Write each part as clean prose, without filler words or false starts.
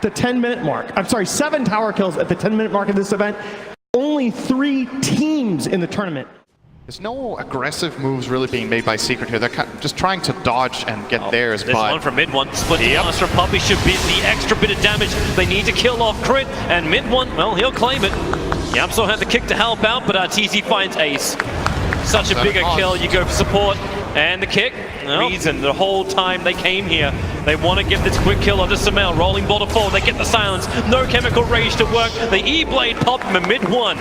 the 10-minute mark. I'm sorry, 7 tower kills at the 10-minute mark of this event. Only 3 teams in the tournament. There's no aggressive moves really being made by Secret here. They're just trying to dodge and get theirs. There's one from mid one. Splitting blast from Puppey should be the extra bit of damage they need to kill off Crit. And mid one, well, he'll claim it. Yamso had the kick to help out, but Arteezy finds Ace. Such a bigger kill, you go for support. And the kick, reason the whole time they came here. They want to give this quick kill onto Sumail. Rolling ball to fall, they get the silence. No chemical rage to work. The E-blade pop him in mid one.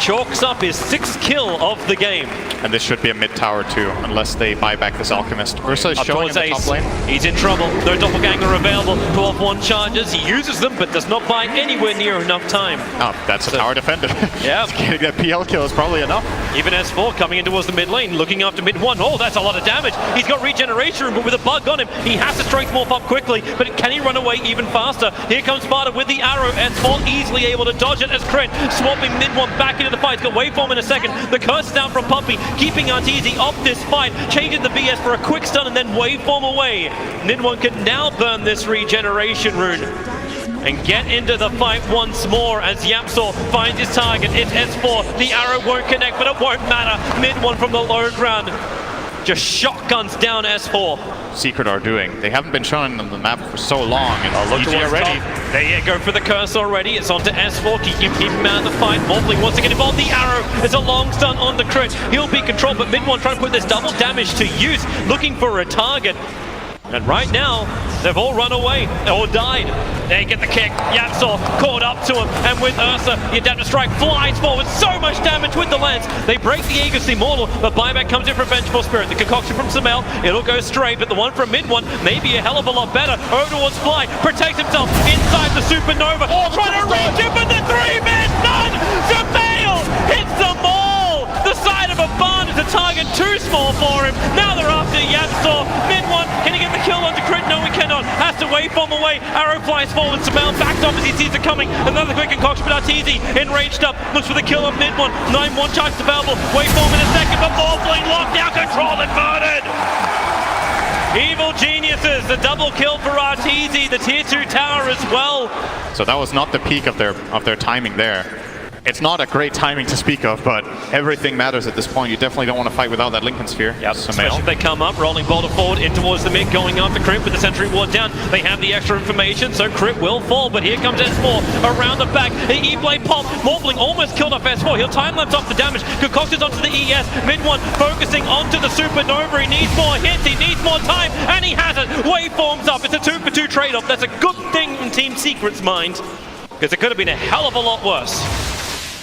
Chalks up his 6th kill of the game. And this should be a mid tower too, unless they buy back this Alchemist. Ursa is showing in the top lane. He's in trouble. No doppelganger available. 12-1 charges. He uses them, but does not buy anywhere near enough time. Oh, that's a tower defender. Yeah. Getting that PL kill is probably enough. Even S4 coming in towards the mid lane, looking after mid one. Oh, that's a lot of damage. He's got regeneration room, but with a bug on him, he has to strength morph up quickly, but can he run away even faster? Here comes Sparta with the arrow, S4 easily able to dodge it as Crit, swapping mid one back into the fight. He's got waveform in a second. The curse down from Puppey, keeping Arteezy off this fight, changing the BS for a quick stun and then waveform away. Mid one can now burn this regeneration rune and get into the fight once more as Yamsor finds his target. It's S4. The arrow won't connect, but it won't matter. Mid one from the low ground just shotguns down S4. Secret are doing. They haven't been shown on the map for so long, and look already. They go for the curse already. It's onto S4. Keep him out of the fight. Morphling wants to get involved. The arrow is a long stun on the Crit. He'll be controlled, but mid one trying to put this double damage to use, looking for a target. And right now, they've all run away or died. They get the kick. Yamsor caught up to him. And with Ursa, the Adaptive Strike flies forward. So much damage with the lance. They break the Aegis Immortal, but buyback comes in from Vengeful Spirit. The concoction from Sumail, it'll go straight, but the one from mid one may be a hell of a lot better. Over towards Fly, protects himself inside the Supernova. Trying to reach him, but the 3-man none! Sumail hits them all! The side of a barn is a target too small for him. Now they're after Yamsor. Mid one, can he get the kill onto Crit? No, he cannot. Has to waveform away. Arrow flies forward. Sumail backs off as he sees it coming. Another quick concoction, but Arteezy enraged up. Looks for the kill on mid one. 9-1 charge available. Waveform in a second, but Morphling locked down, control inverted. Evil Geniuses, the double kill for Arteezy, the tier 2 tower as well. So that was not the peak of their timing there. It's not a great timing to speak of, but everything matters at this point. You definitely don't want to fight without that Lincoln Sphere. Yep, especially if they come up, rolling boulder forward in towards the mid, going after Crit with the Sentry Ward down. They have the extra information, so Crit will fall, but here comes S4 around the back. The E-Blade pop, Morphling almost killed off S4. He'll time-lapse off the damage. Concoctions onto the ES, mid one focusing onto the Supernova. He needs more hits, he needs more time, and he has it. Waveforms up, it's a 2-for-2 trade-off. That's a good thing in Team Secret's mind, because it could have been a hell of a lot worse.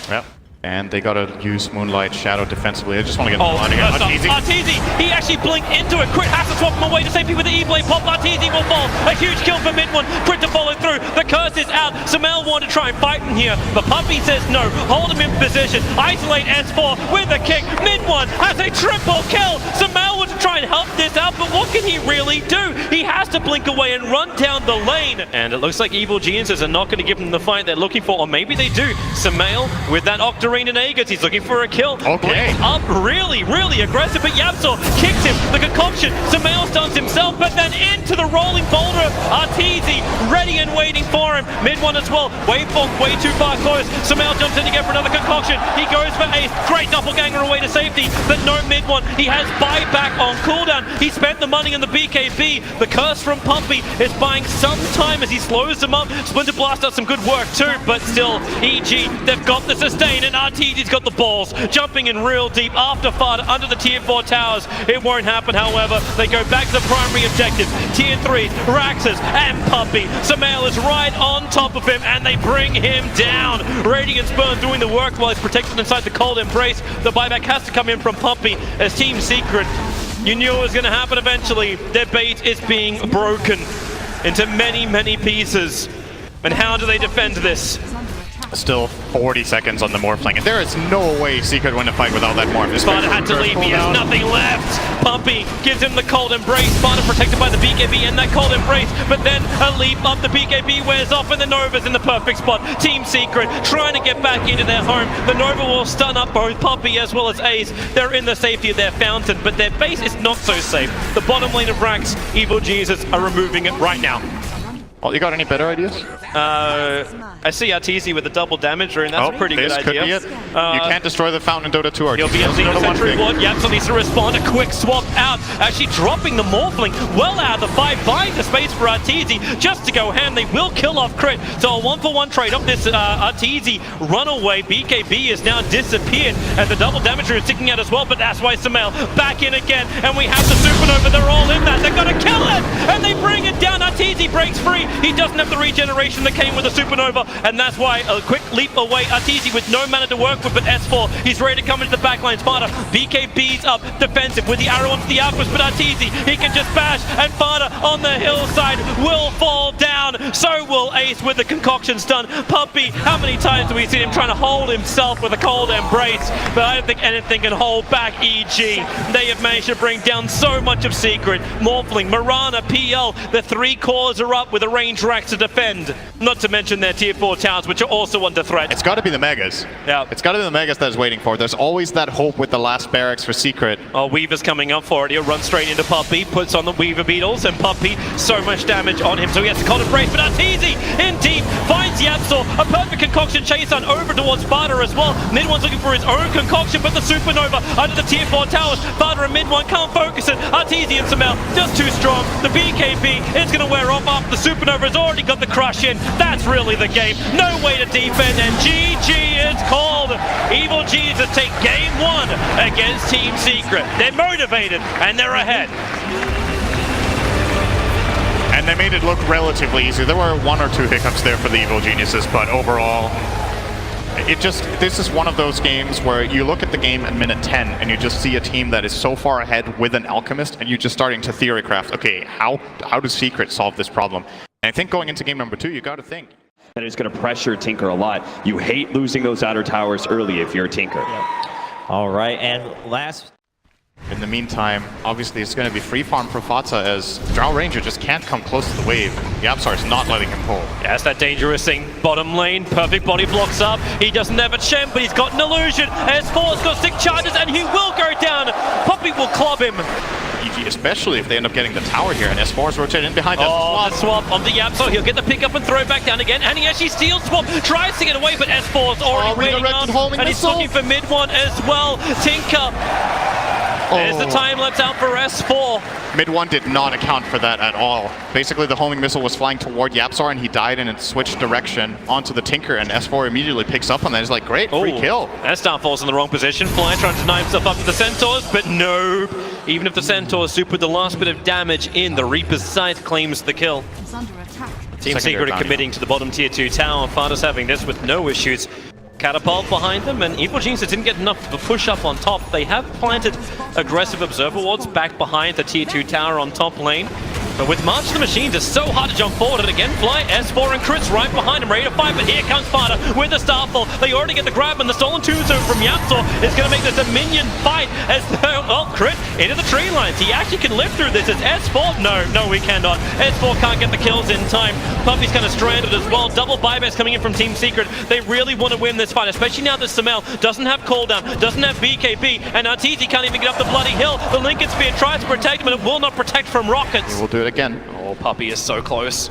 Yep. And they gotta use Moonlight Shadow defensively. They just want to get out of here. Arteezy, he actually blinked into it. Crit has to swap him away to save people with the E-Blade pop. Arteezy will fall. A huge kill for mid one. Crit to follow through. The curse is out. Sumail wanted to try and fight in here, but Puppey says no. Hold him in position. Isolate S4 with a kick. Mid one has a triple kill. Sumail wants to try and help this out, but what can he really do? He has to blink away and run down the lane. And it looks like Evil Geniuses are not going to give them the fight they're looking for, or maybe they do. Sumail with that Octarine and Aegis, he's looking for a kill. Okay. Up really aggressive, but Yamsor kicks him. The concoction, Sumail stuns himself, but then into the rolling boulder. Arteezy ready and waiting for him. Mid one as well. Waveform way too far close. Sumail jumps in again for another concoction. He goes for Ace. Great doppelganger away to safety, but no mid one. He has buyback on cooldown. He spent the money on the BKB. The curse from Puppey is buying some time as he slows them up. Splinter Blast does some good work too, but still, EG, they've got the sustain, and Arteezy's got the balls, jumping in real deep after Fada under the tier 4 towers. It won't happen, however. They go back to the primary objective. Tier 3, Raxus and Puppey. Sumail is right on top of him, and they bring him down. Radiance Burn doing the work while he's protected inside the cold embrace. The buyback has to come in from Puppey as Team Secret. You knew it was going to happen eventually. Their bait is being broken into many pieces. And how do they defend this? Still 40 seconds on the Morphling, and there is no way Secret win a fight without that Morph. Sparta had to leave, he has nothing left. Puppey gives him the cold embrace. Sparta protected by the BKB and that cold embrace, but then a leap up, the BKB wears off, and the Nova's in the perfect spot. Team Secret trying to get back into their home. The Nova will stun up both Puppey as well as Ace. They're in the safety of their fountain, but their base is not so safe. The bottom lane of Rax, Evil Jesus are removing it right now. Well, you got any better ideas? I see Arteezy with the double damage rune. That's a pretty good idea. This could be it. You can't destroy the fountain in Dota 2. He'll be emptying the Sentry Ward. Yapso needs to respond. A quick swap out. Actually dropping the Morphling well out of the fight. Buying the space for Arteezy just to go ham. They will kill off Crit. So a 1-for-1 trade off this Arteezy runaway. BKB has now disappeared. And the double damage rune is sticking out as well. But that's why Sumail back in again. And we have the Supernova. They're all in that. They're going to kill it. And they bring it down. Arteezy breaks free. He doesn't have the regeneration that came with the Supernova, and that's why a quick leap away. Arteezy with no mana to work with, but S4, he's ready to come into the backline. Sparta, BKB's up, defensive with the arrow onto the outpost, but Arteezy, he can just bash, and Sparta on the hillside will fall down. So will Ace with the concoction stun. Puppey, how many times do we see him trying to hold himself with a cold embrace? But I don't think anything can hold back EG. They have managed to bring down so much of Secret. Morphling, Mirana, PL, the 3 cores are up with a range rack to defend. Not to mention their tier 4 towers, which are also under threat. It's got to be the Megas. Yeah. It's got to be the Megas that is waiting for it. There's always that hope with the last barracks for Secret. Oh, Weaver's coming up for it. He'll run straight into Puppey, puts on the Weaver Beetles, and Puppey, so much damage on him, so he has to cold embrace. But Arteezy in deep finds Yapso. A perfect concoction chase on over towards Sparta as well. Mid one's looking for his own concoction, but the Supernova under the tier 4 towers. Sparta and mid one can't focus it. Arteezy and Sumail just too strong. The BKB is going to wear off after the Supernova has already got the crush in. That's really the game. No way to defend, and GG is called. Evil Jesus take game 1 against Team Secret. They're motivated and they're ahead. And they made it look relatively easy. There were 1 or 2 hiccups there for the Evil Geniuses, but overall, this is one of those games where you look at the game at minute 10 and you just see a team that is so far ahead with an Alchemist, and you're just starting to theory craft, okay, how does Secret solve this problem? And I think going into game number 2, you got to think. And it's going to pressure Tinker a lot. You hate losing those outer towers early if you're Tinker. All right, and last... In the meantime, obviously it's going to be free farm for Fatsa as Drow Ranger just can't come close to the wave. Yapsar is not letting him pull. Yeah, that's that dangerous thing. Bottom lane, perfect body blocks up. He doesn't have a champ, but he's got an illusion. S4's got 6 charges and he will go down. Puppey will club him. EG, especially if they end up getting the tower here, and S4's rotated in behind. Oh, the swap on the Yapso. He'll get the pick up and throw back down again, and he actually steals swap, tries to get away, but S4's already waiting up, and he's looking for mid one as well. Tinker. There's the time lapse out for S4. Mid 1 did not account for that at all. Basically, the homing missile was flying toward Yapsar, and he died and it switched direction onto the Tinker, and S4 immediately picks up on that. He's like, great, free kill. S-Star falls in the wrong position. Fly trying to deny himself up to the Centaurs, but no. Even if the Centaurs supered the last bit of damage in, the Reaper's Sight claims the kill. It's under attack. Team Secret committing to the bottom tier 2 tower. Farda's having this with no issues. Catapult behind them, and Evil Geniuses didn't get enough of a push up on top. They have planted aggressive observer wards back behind the tier 2 tower on top lane. But with March of the Machines, it's so hard to jump forward. And again, Fly, S4 and Chris right behind him, ready to fight. But here comes Sparta with the Starfall. They already get the grab, and the Stolen Tombstone from Yapso is going to make this a minion fight. As well, Crit into the tree lines. He actually can live through this. As S4, no, he cannot. S4 can't get the kills in time. Puppey's kind of stranded as well. Double buybacks coming in from Team Secret. They really want to win this fight, especially now that Sumail doesn't have cooldown, doesn't have BKB, and Arteezy can't even get up the bloody hill. The Lincoln Spear tries to protect him, but it will not protect from rockets. We'll do it again. Oh, Puppey is so close.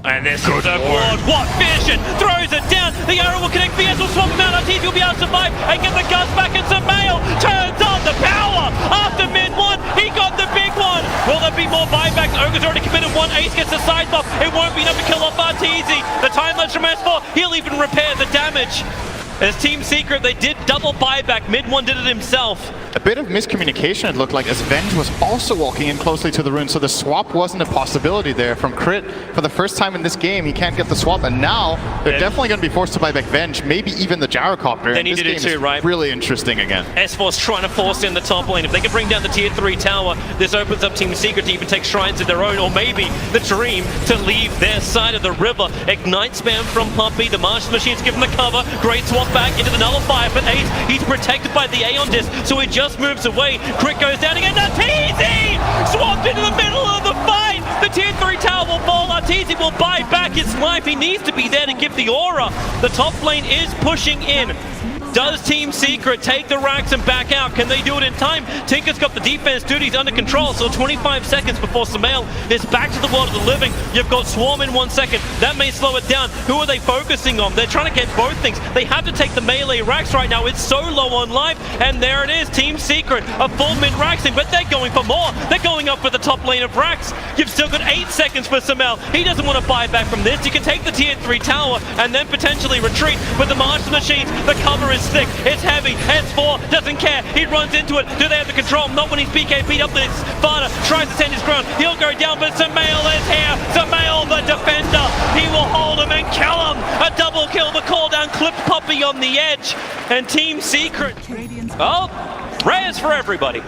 And this is the board. What vision! Throws it down. The arrow will connect. VS will swap him out. Arteezy will be able to survive and get the guns back. And Sumail turns on the power. After mid one, he got the big one. Will there be more buybacks? Ogre's already committed one. Ace gets the side buff. It won't be enough to kill off Arteezy. The time lapse from S4. He'll even repair the damage. As Team Secret, they did double buyback. Mid one did it himself. A bit of miscommunication, it looked like, as Venge was also walking in closely to the rune, so the swap wasn't a possibility there from Crit. For the first time in this game, he can't get the swap, and now they're definitely going to be forced to buy back Venge, maybe even the Gyrocopter. They needed it too, right? Really interesting again. S4's trying to force in the top lane. If they can bring down the tier 3 tower, this opens up Team Secret to even take shrines of their own, or maybe the dream to leave their side of the river. Ignite spam from Puppey. The Martian Machines give him the cover. Great swap back into the Nullifier for Ace. He's protected by the Aeon Disc, so he just moves away. Crit goes down again. Arteezy swapped into the middle of the fight. The tier 3 tower will fall. Arteezy will buy back his life. He needs to be there to give the aura. The top lane is pushing in. Does Team Secret take the racks and back out? Can they do it in time? Tinker's got the defense duties under control, so 25 seconds before Samael is back to the world of the living. You've got Swarm in 1 second. That may slow it down. Who are they focusing on? They're trying to get both things. They have to take the melee racks right now. It's so low on life, and there it is. Team Secret, a full mid raxing, but they're going for more. They're going up for the top lane of racks. You've still got 8 seconds for Samael. He doesn't want to buy back from this. You can take the tier 3 tower and then potentially retreat, but the Master Machines, the cover is thick. It's heavy. S4 doesn't care. He runs into it. Do they have the control? Not when he's BKB'd up this. Fada tries to stand his ground. He'll go down, but Samael is here. Samael, the defender. He will hold him and kill him. A double kill. The call down clipped Poppy on the edge. And Team Secret. Oh, rares for everybody.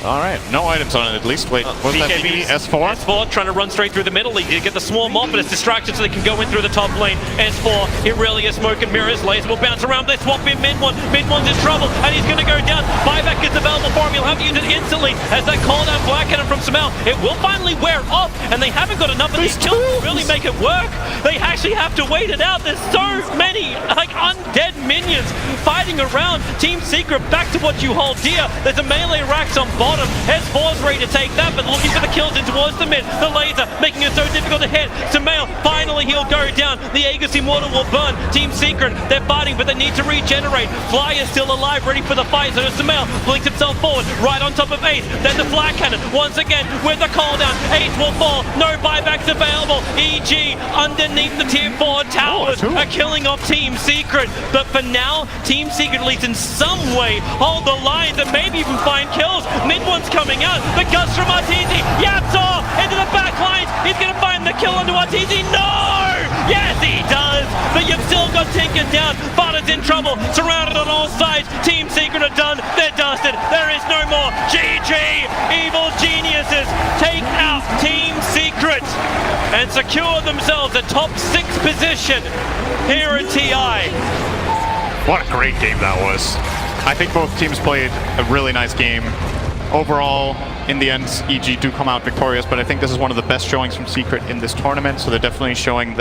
All right, no items on it at least. Wait, was that BKB? S4? S4 trying to run straight through the middle. He get the swarm off, but it's distracted so they can go in through the top lane. S4, he really is smoke and mirrors. Laser will bounce around. They swap in mid-1. Mid-1's in trouble, and he's going to go down. Buyback is available for him. He'll have to use it instantly as that call down Black Cannon from Samael. It will finally wear off, and they haven't got enough of these kills to really make it work. They actually have to wait it out. There's so many like undead minions fighting around. Team Secret, back to what you hold dear. There's a melee racks on bottom. S4's ready to take that, but looking for the kills in towards the mid. The laser making it so difficult to hit. Samael, finally he'll go down. The Aegis Immortal will burn. Team Secret, they're fighting, but they need to regenerate. Fly is still alive, ready for the fight. So Samael blinks himself forward, right on top of Ace. Then the Black Cannon, once again, with the call down. Ace will fall. No buybacks available. EG underneath the tier 4 towers are killing off Team Secret. But for now, Team Secret at least in some way hold the lines and maybe even find kills. Mid-1's coming out. The guts from Arteezy. Yapsaw into the back lines. He's going to find the kill onto Arteezy. No! Yes, he does. But you've still got Tinker down. Fada's in trouble. Surrounded on all sides. Team Secret are done. They're dusted. There is no more. GG. Evil geniuses take out Team Secret and secure themselves a top 6 position here at TI. What a great game that was. I think both teams played a really nice game. Overall, in the end, EG do come out victorious, but I think this is one of the best showings from Secret in this tournament, so they're definitely showing that